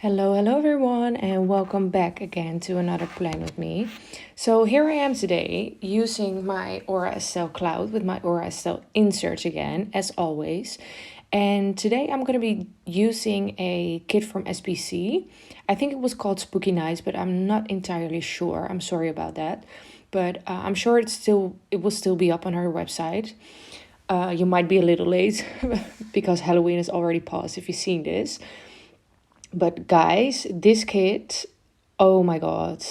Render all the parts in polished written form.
Hello everyone, and welcome back again to another plan with me. So here I am today using my Aura Estelle Cloud with my Aura Estelle inserts again, as always. And today I'm going to be using a kit from SPC. I think it was called Spooky Nights, but I'm not entirely sure. I'm sorry about that. But I'm sure it will still be up on her website. You might be a little late because Halloween is already passed if you've seen this. But guys, this kit, oh my god.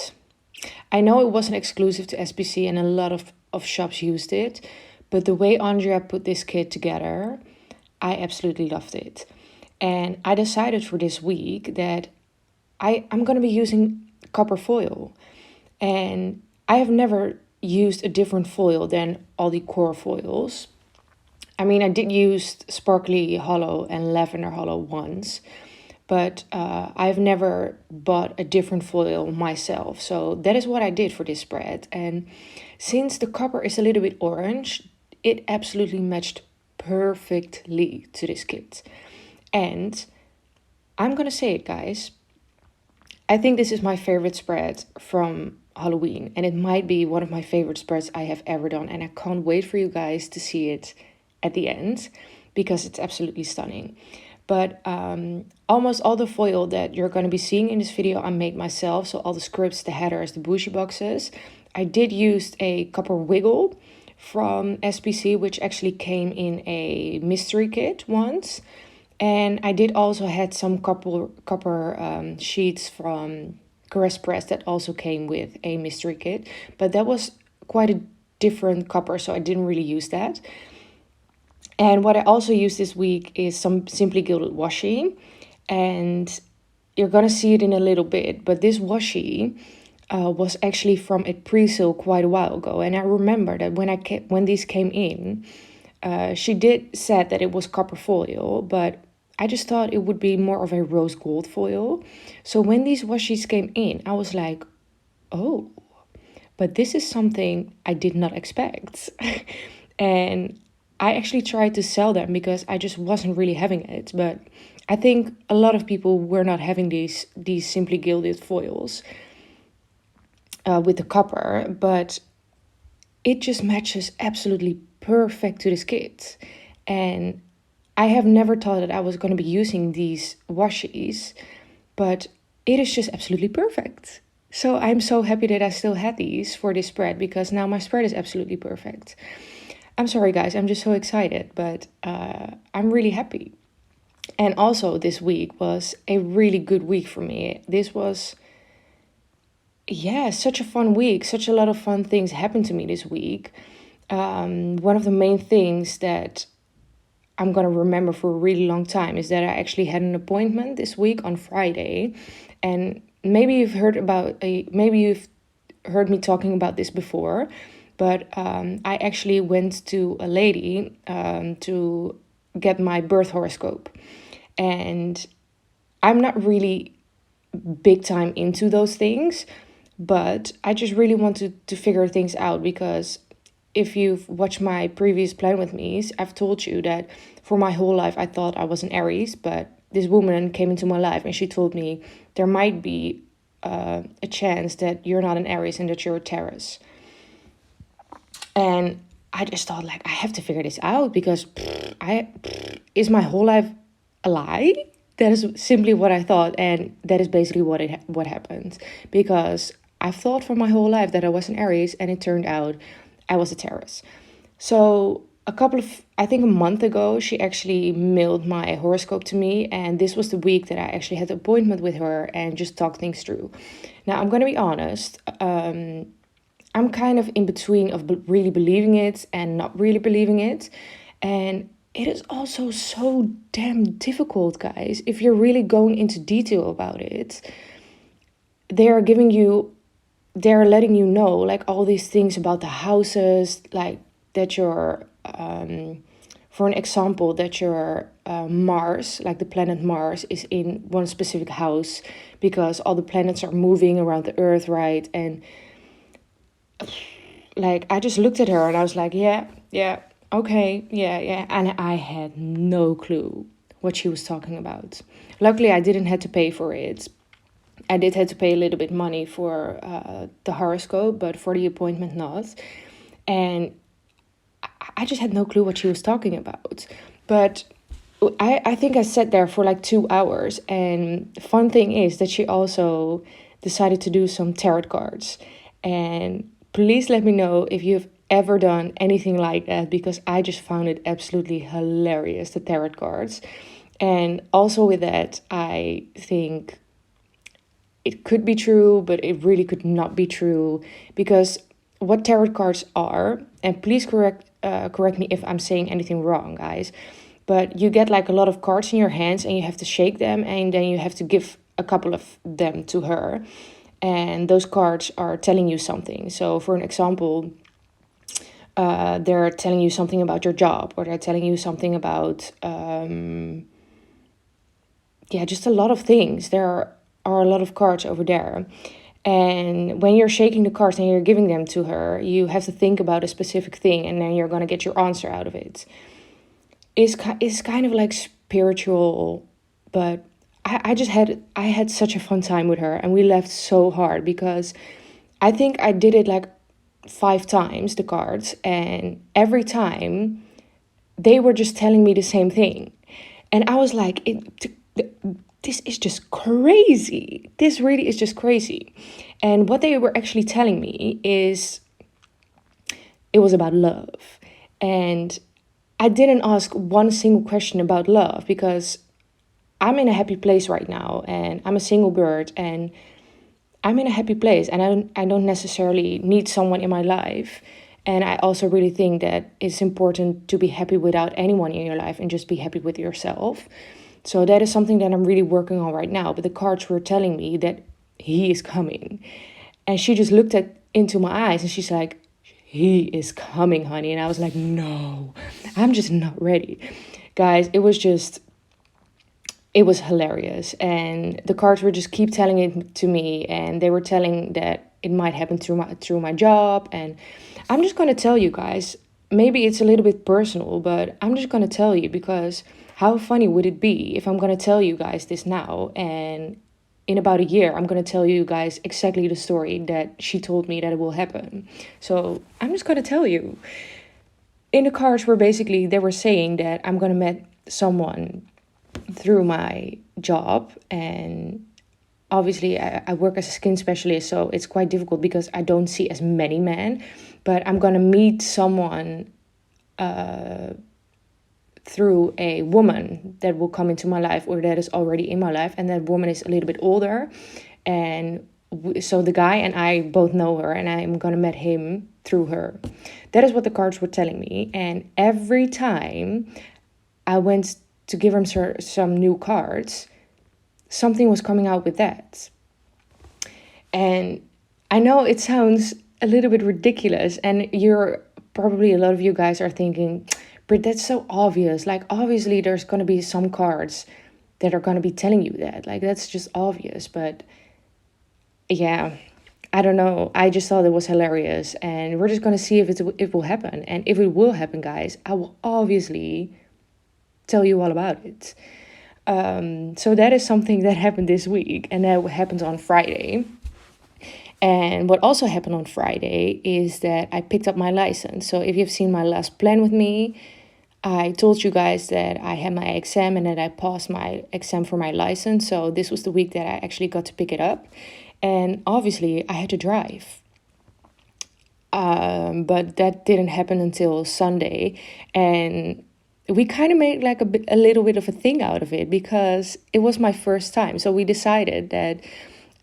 I know it wasn't exclusive to SPC and a lot of shops used it, but the way Andrea put this kit together, I absolutely loved it. And I decided for this week that I'm going to be using copper foil. And I have never used a different foil than all the core foils. I mean, I did use sparkly hollow and lavender hollow once, but I've never bought a different foil myself. So that is what I did for this spread. And since the copper is a little bit orange, it absolutely matched perfectly to this kit. And I'm gonna say it, guys. I think this is my favorite spread from Halloween, and it might be one of my favorite spreads I have ever done. And I can't wait for you guys to see it at the end because it's absolutely stunning. But almost all the foil that you're going to be seeing in this video I made myself. So all the scripts, the headers, the bougie boxes. I did use a copper wiggle from SPC, which actually came in a mystery kit once. And I did also had some copper sheets from Caress Press that also came with a mystery kit. But that was quite a different copper, so I didn't really use that. And what I also used this week is some Simply Gilded washi. And you're going to see it in a little bit. But this washi was actually from a pre-sale quite a while ago. And I remember that when these came in, she did said that it was copper foil. But I just thought it would be more of a rose gold foil. So when these washis came in, I was like, oh, but this is something I did not expect. And I actually tried to sell them because I just wasn't really having it. But I think a lot of people were not having these Simply Gilded foils with the copper. But it just matches absolutely perfect to this kit. And I have never thought that I was going to be using these washis. But it is just absolutely perfect. So I'm so happy that I still had these for this spread because now my spread is absolutely perfect. I'm sorry, guys. I'm just so excited, but I'm really happy. And also, this week was a really good week for me. This was, such a fun week. Such a lot of fun things happened to me this week. One of the main things that I'm going to remember for a really long time is that I actually had an appointment this week on Friday. And maybe you've heard me talking about this before. But I actually went to a lady to get my birth horoscope. And I'm not really big time into those things, but I just really wanted to figure things out because if you've watched my previous plan with me, I've told you that for my whole life I thought I was an Aries, but this woman came into my life and she told me there might be a chance that you're not an Aries and that you're a Taurus. And I just thought, like, I have to figure this out because is my whole life a lie? That is simply what I thought, and that is basically what happened. Because I've thought for my whole life that I was an Aries, and it turned out I was a Taurus. So I think a month ago, she actually mailed my horoscope to me, and this was the week that I actually had an appointment with her and just talked things through. Now, I'm going to be honest. I'm kind of in between of really believing it and not really believing it. And it is also so damn difficult, guys. If you're really going into detail about it, they're letting you know, like, all these things about the houses, like that you're, for an example, that your Mars, like the planet Mars, is in one specific house because all the planets are moving around the Earth, right? And like, I just looked at her and I was like, yeah, okay, yeah. And I had no clue what she was talking about. Luckily, I didn't have to pay for it. I did have to pay a little bit money for the horoscope, but for the appointment not. And I just had no clue what she was talking about. But I think I sat there for like 2 hours. And the fun thing is that she also decided to do some tarot cards. And please let me know if you've ever done anything like that, because I just found it absolutely hilarious, the tarot cards. And also with that, I think it could be true, but it really could not be true, because what tarot cards are, and please correct me if I'm saying anything wrong, guys, but you get like a lot of cards in your hands and you have to shake them, and then you have to give a couple of them to her, and those cards are telling you something. So for an example, they're telling you something about your job, or they're telling you something about just a lot of things. There are a lot of cards over there. And when you're shaking the cards and you're giving them to her, you have to think about a specific thing, and then you're going to get your answer out of it. It's kind of like spiritual, but I had such a fun time with her, and we laughed so hard, because I think I did it like 5 times, the cards, and every time they were just telling me the same thing. And I was like, this is just crazy. This really is just crazy. And what they were actually telling me is it was about love. And I didn't ask one single question about love, because I'm in a happy place right now, and I'm a single bird, and I'm in a happy place, and I don't necessarily need someone in my life. And I also really think that it's important to be happy without anyone in your life and just be happy with yourself. So that is something that I'm really working on right now. But the cards were telling me that he is coming. And she just looked into my eyes and she's like, he is coming, honey. And I was like, no, I'm just not ready. Guys, it was hilarious. And the cards were just keep telling it to me. And they were telling that it might happen through my job. And I'm just going to tell you guys, maybe it's a little bit personal, but I'm just going to tell you, because how funny would it be if I'm going to tell you guys this now, and in about a year, I'm going to tell you guys exactly the story that she told me that it will happen. So I'm just going to tell you. In the cards were basically, they were saying that I'm going to meet someone through my job, and obviously I work as a skin specialist, so it's quite difficult because I don't see as many men, but I'm going to meet someone through a woman that will come into my life, or that is already in my life, and that woman is a little bit older, and so the guy and I both know her, and I'm gonna meet him through her. That is what the cards were telling me. And every time I went to give him some new cards, something was coming out with that. And I know it sounds a little bit ridiculous, and a lot of you guys are thinking, Britt, that's so obvious. Like, obviously there's going to be some cards that are going to be telling you that. Like, that's just obvious. But yeah, I don't know. I just thought it was hilarious. And we're just going to see if it will happen. And if it will happen, guys, I will obviously tell you all about it. So that is something that happened this week. And that happened on Friday. And what also happened on Friday is that I picked up my license. So if you've seen my last plan with me, I told you guys that I had my exam and that I passed my exam for my license. So this was the week that I actually got to pick it up. And obviously I had to drive. But that didn't happen until Sunday. And we kind of made like a little bit of a thing out of it, because it was my first time. So we decided that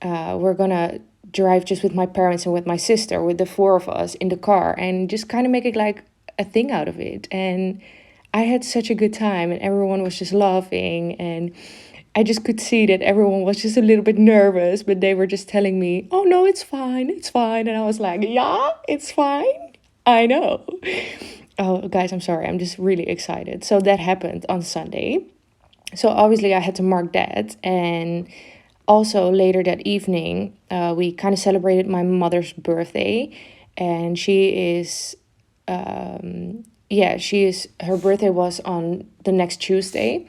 we're going to drive just with my parents and with my sister, with the 4 of us in the car, and just kind of make it like a thing out of it. And I had such a good time, and everyone was just laughing, and I just could see that everyone was just a little bit nervous, but they were just telling me, oh no, it's fine. And I was like, yeah, it's fine. I know. Oh, guys, I'm sorry. I'm just really excited. So that happened on Sunday. So obviously I had to mark that. And also later that evening, we kind of celebrated my mother's birthday. And her birthday was on the next Tuesday.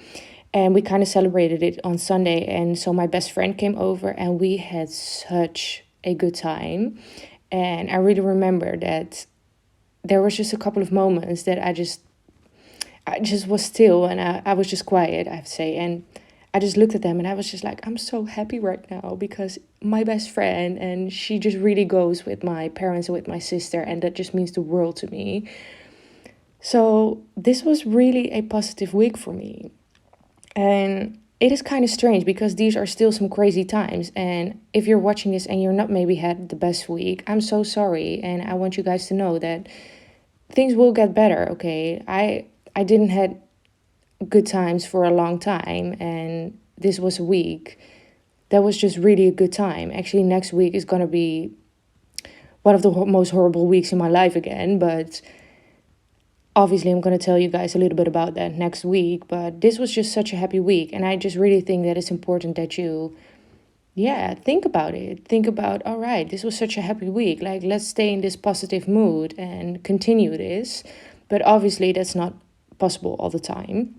And we kind of celebrated it on Sunday. And so my best friend came over and we had such a good time. And I really remember that there was just a couple of moments that I just was still, and I was just quiet, I have to say. And I just looked at them and I was just like, I'm so happy right now because my best friend, and she just really goes with my parents and with my sister, and that just means the world to me. So this was really a positive week for me. And it is kind of strange because these are still some crazy times. And if you're watching this and you're not maybe had the best week, I'm so sorry. And I want you guys to know that things will get better, okay? I didn't had good times for a long time, and this was a week that was just really a good time. Actually, next week is going to be one of the most horrible weeks in my life again, but obviously I'm going to tell you guys a little bit about that next week. But this was just such a happy week, and I just really think that it's important that you think about it. Think about, all right, this was such a happy week, like let's stay in this positive mood and continue this. But obviously that's not possible all the time.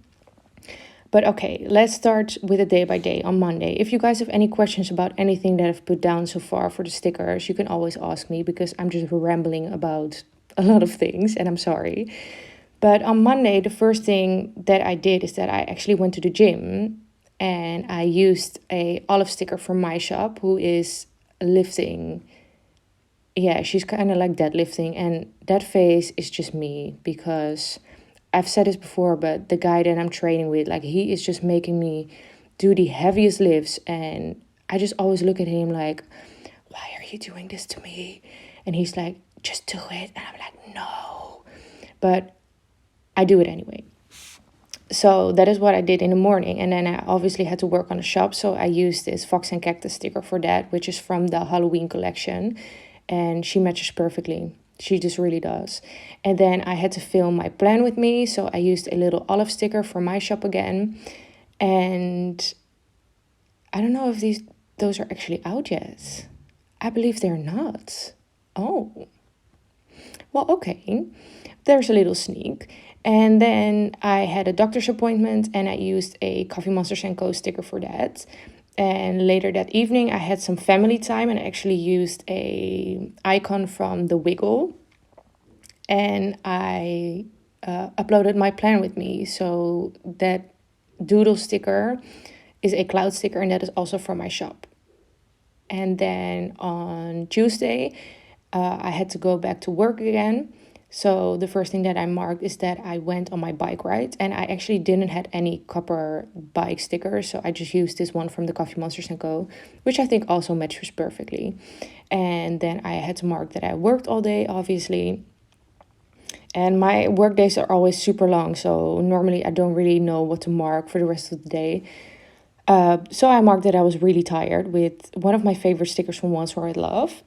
But okay, let's start with a day by day on Monday. If you guys have any questions about anything that I've put down so far for the stickers, you can always ask me because I'm just rambling about a lot of things and I'm sorry. But on Monday, the first thing that I did is that I actually went to the gym and I used a Olive sticker from my shop who is lifting. Yeah, she's kind of like deadlifting, and that face is just me because I've said this before, but the guy that I'm training with, like, he is just making me do the heaviest lifts. And I just always look at him like, why are you doing this to me? And he's like, just do it. And I'm like, no. But I do it anyway. So that is what I did in the morning. And then I obviously had to work on the shop. So I used this Fox and Cactus sticker for that, which is from the Halloween collection. And she matches perfectly. She just really does. And then I had to film my plan with me. So I used a little Olive sticker from my shop again. And I don't know if those are actually out yet. I believe they're not. Oh. Well, okay. There's a little sneak. And then I had a doctor's appointment and I used a Coffee Monsters & Co. sticker for that. And later that evening, I had some family time and I actually used a icon from The Wiggle. And I uploaded my plan with me. So that doodle sticker is a cloud sticker and that is also from my shop. And then on Tuesday, I had to go back to work again. So the first thing that I marked is that I went on my bike ride, and I actually didn't have any copper bike stickers. So I just used this one from the Coffee Monsters & Co., which I think also matches perfectly. And then I had to mark that I worked all day, obviously. And my work days are always super long. So normally I don't really know what to mark for the rest of the day. So I marked that I was really tired with one of my favorite stickers from Once More I Love.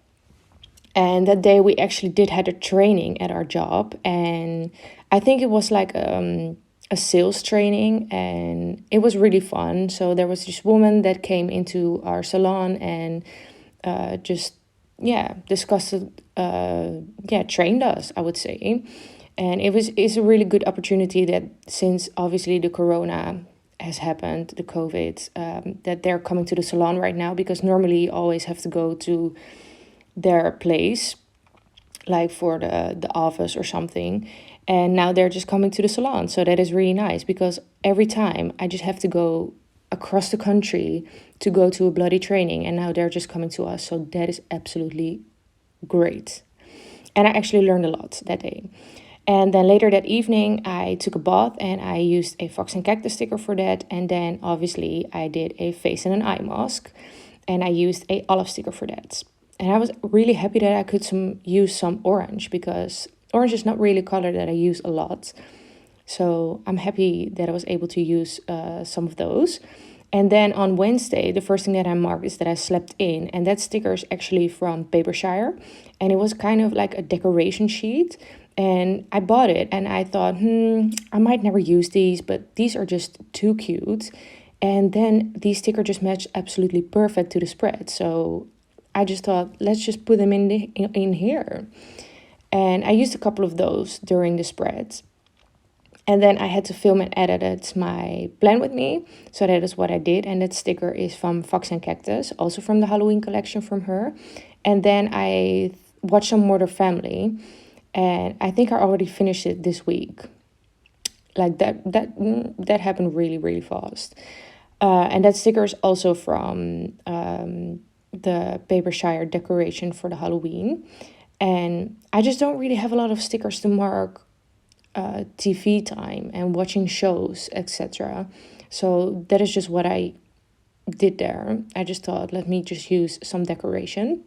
And that day we actually did had a training at our job. And I think it was like a sales training and it was really fun. So there was this woman that came into our salon and discussed, trained us, I would say. And it's a really good opportunity that since obviously the corona has happened, the COVID, that they're coming to the salon right now, because normally you always have to go to their place, like for the office or something. And now they're just coming to the salon. So that is really nice because every time I just have to go across the country to go to a bloody training. And now they're just coming to us. So that is absolutely great. And I actually learned a lot that day. And then later that evening, I took a bath and I used a Fox and Cactus sticker for that. And then obviously I did a face and an eye mask. And I used a Olive sticker for that. And I was really happy that I could use some orange, because orange is not really a color that I use a lot. So I'm happy that I was able to use some of those. And then on Wednesday, the first thing that I marked is that I slept in. And that sticker is actually from Papershire. And it was kind of like a decoration sheet. And I bought it and I thought, I might never use these, but these are just too cute. And then these stickers just match absolutely perfect to the spread. So I just thought, let's just put them in here. And I used a couple of those during the spreads. And then I had to film and edit my plan with me. So that is what I did. And that sticker is from Fox and Cactus, also from the Halloween collection from her. And then I watched some Modern Family. And I think I already finished it this week. Like that happened really, really fast. And that sticker is also from the Papershire decoration for the Halloween. And I just don't really have a lot of stickers to mark TV time and watching shows, etc. So that is just what I did there. I just thought, let me just use some decoration.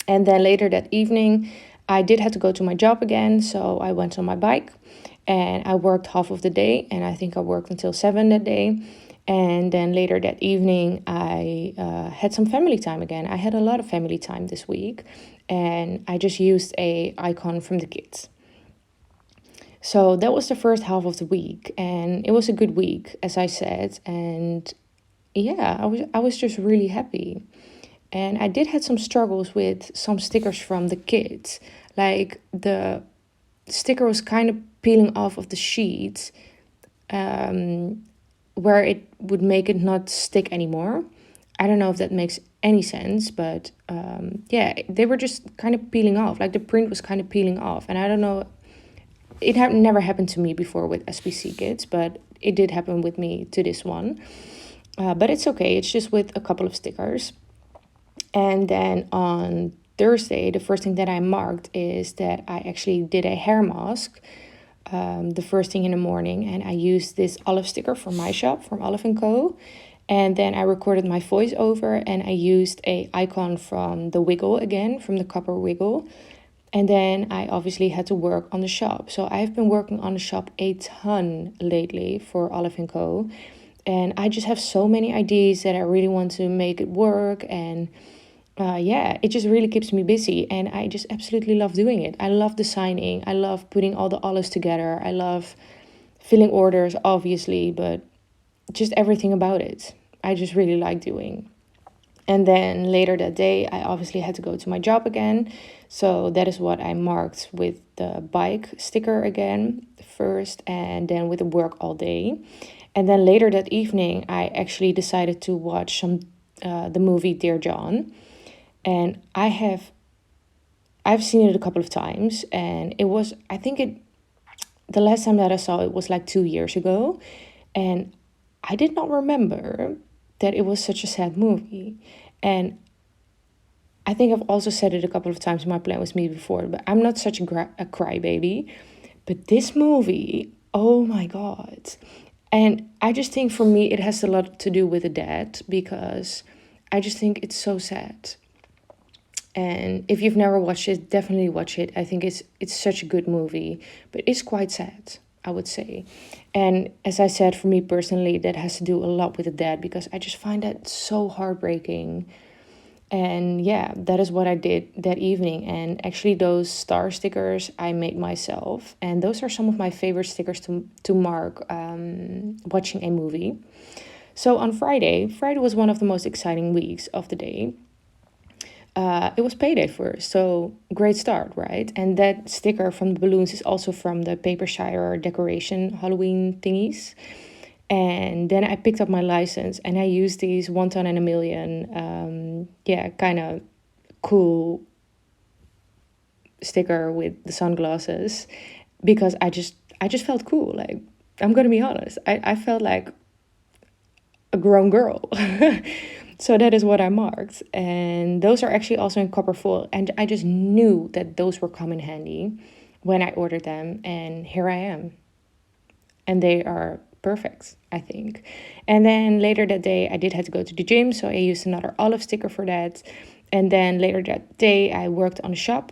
And then later that evening, I did have to go to my job again. So I went on my bike and I worked half of the day. And I think I worked until 7 that day. And then later that evening, I had some family time again. I had a lot of family time this week. And I just used a icon from the kids. So that was the first half of the week, and it was a good week, as I said. And yeah, I was just really happy. And I did had some struggles with some stickers from the kids. Like the sticker was kind of peeling off of the sheet, where it would make it not stick anymore. I don't know if that makes any sense, but yeah, they were just kind of peeling off. Like the print was kind of peeling off, and I don't know. It never happened to me before with SPC kits, but it did happen with me to this one. But it's okay. It's just with a couple of stickers. And then on Thursday, the first thing that I marked is that I actually did a hair mask the first thing in the morning. And I used this olive sticker from my shop, from Olive & Co. And then I recorded my voiceover and I used a icon from the Wiggle again, from the Copper Wiggle. And then I obviously had to work on the shop. So I've been working on the shop a ton lately for Olive & Co. And I just have so many ideas that I really want to make it work. And yeah, it just really keeps me busy. And I just absolutely love doing it. I love designing. I love putting all the olives together. I love filling orders, obviously, but just everything about it. I just really like doing. And then later that day, I obviously had to go to my job again. So that is what I marked with the bike sticker again first, and then with the work all day. And then later that evening, I actually decided to watch the movie Dear John. And I've seen it a couple of times, and the last time that I saw it was like 2 years ago. And I did not remember that it was such a sad movie. And I think I've also said it a couple of times in my plan with me before, but I'm not such a crybaby. But this movie, oh my God. And I just think for me, it has a lot to do with the dad, because I just think it's so sad. And if you've never watched it, definitely watch it. I think it's such a good movie, but it's quite sad, I would say. And as I said, for me personally, that has to do a lot with the dad, because I just find that so heartbreaking. And yeah, that is what I did that evening. And actually those star stickers I made myself. And those are some of my favorite stickers to mark watching a movie. So on Friday was one of the most exciting weeks of the day. It was payday first, so great start, right? And that sticker from the balloons is also from the Papershire decoration Halloween thingies. And then I picked up my license and I used these 1 ton and a million, kind of cool sticker with the sunglasses, because I just felt cool. Like, I'm gonna be honest, I felt like a grown girl. So that is what I marked. And those are actually also in copper foil. And I just knew that those were come in handy when I ordered them. And here I am. And they are perfect, I think. And then later that day, I did have to go to the gym. So I used another olive sticker for that. And then later that day, I worked on the shop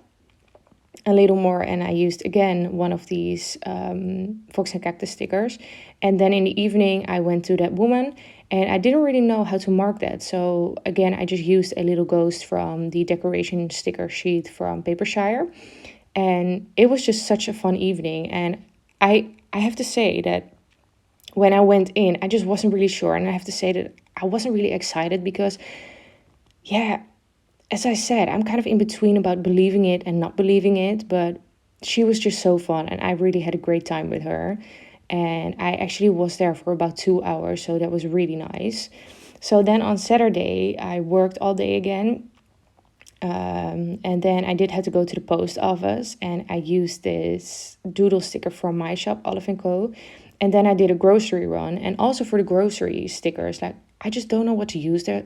a little more. And I used, again, one of these Fox and Cactus stickers. And then in the evening, I went to that woman. And I didn't really know how to mark that. So again, I just used a little ghost from the decoration sticker sheet from Papershire. And it was just such a fun evening. And I have to say that when I went in, I just wasn't really sure. And I have to say that I wasn't really excited because, yeah, as I said, I'm kind of in between about believing it and not believing it. But she was just so fun. And I really had a great time with her. And I actually was there for about 2 hours, so that was really nice. So then on Saturday, I worked all day again. And then I did have to go to the post office, and I used this doodle sticker from my shop, Olive & Co. And then I did a grocery run. And also for the grocery stickers, like, I just don't know what to use there.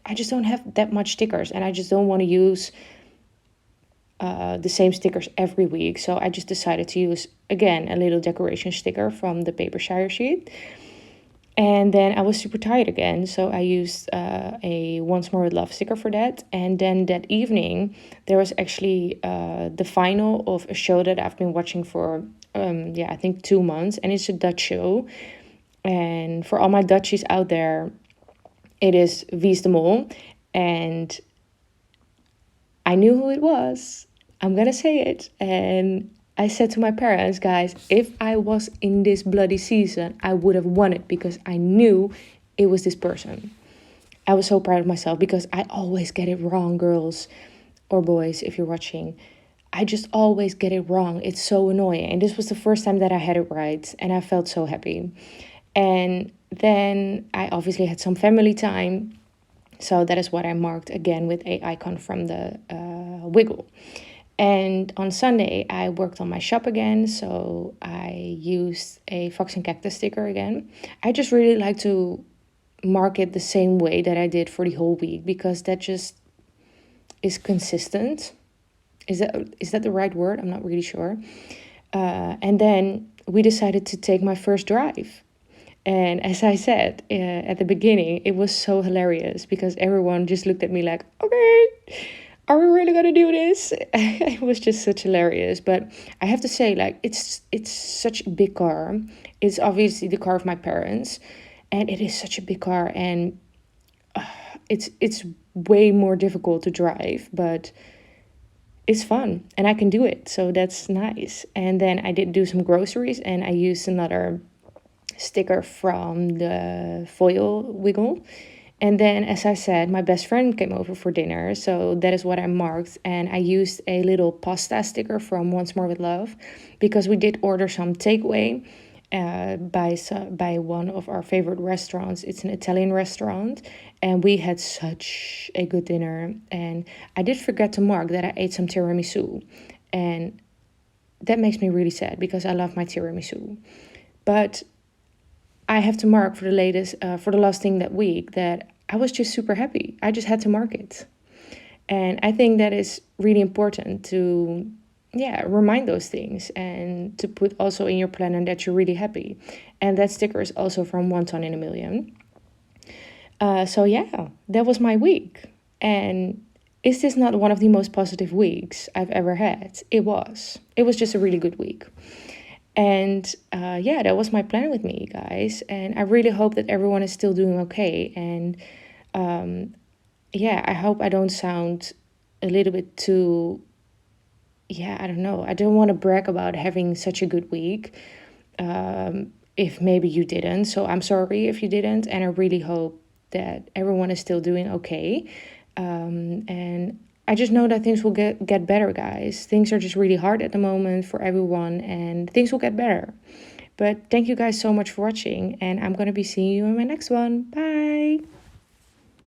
I just don't have that much stickers, and I just don't want to use the same stickers every week. So I just decided to use, again, a little decoration sticker from the paper shire sheet. And then I was super tired again, so I used a Once More With Love sticker for that. And then that evening, there was actually the final of a show that I've been watching for, I think 2 months. And it's a Dutch show. And for all my Dutchies out there, it is Wie de Mol. And I knew who it was. I'm going to say it. And I said to my parents, guys, if I was in this bloody season, I would have won it because I knew it was this person. I was so proud of myself because I always get it wrong, girls or boys, if you're watching. I just always get it wrong. It's so annoying. And this was the first time that I had it right, and I felt so happy. And then I obviously had some family time. So that is what I marked again with a icon from the Wiggle. And on Sunday, I worked on my shop again, so I used a Fox and Cactus sticker again. I just really like to mark it the same way that I did for the whole week, because that just is consistent. Is that the right word? I'm not really sure. And then we decided to take my first drive. And as I said at the beginning, it was so hilarious because everyone just looked at me like, okay, are we really gonna do this? It was just such hilarious. But I have to say, like, it's such a big car. It's obviously the car of my parents, and it is such a big car, and it's way more difficult to drive, but it's fun and I can do it, so that's nice. And then I did do some groceries, and I used another sticker from the foil Wiggle. And then, as I said, my best friend came over for dinner, so that is what I marked. And I used a little pasta sticker from Once More With Love, because we did order some takeaway by one of our favorite restaurants. It's an Italian restaurant, and we had such a good dinner. And I did forget to mark that I ate some tiramisu, and that makes me really sad because I love my tiramisu. But I have to mark for the last thing that week that I was just super happy. I just had to mark it. And I think that is really important to, remind those things and to put also in your planner that you're really happy. And that sticker is also from One Ton in a Million. That was my week. And is this not one of the most positive weeks I've ever had? It was. It was just a really good week. And that was my plan with me, guys. And I really hope that everyone is still doing okay. And I hope I don't sound a little bit too, I don't know. I don't want to brag about having such a good week. If maybe you didn't. So I'm sorry if you didn't. And I really hope that everyone is still doing okay. And I just know that things will get better, guys. Things are just really hard at the moment for everyone, and things will get better. But thank you guys so much for watching, and I'm going to be seeing you in my next one. Bye!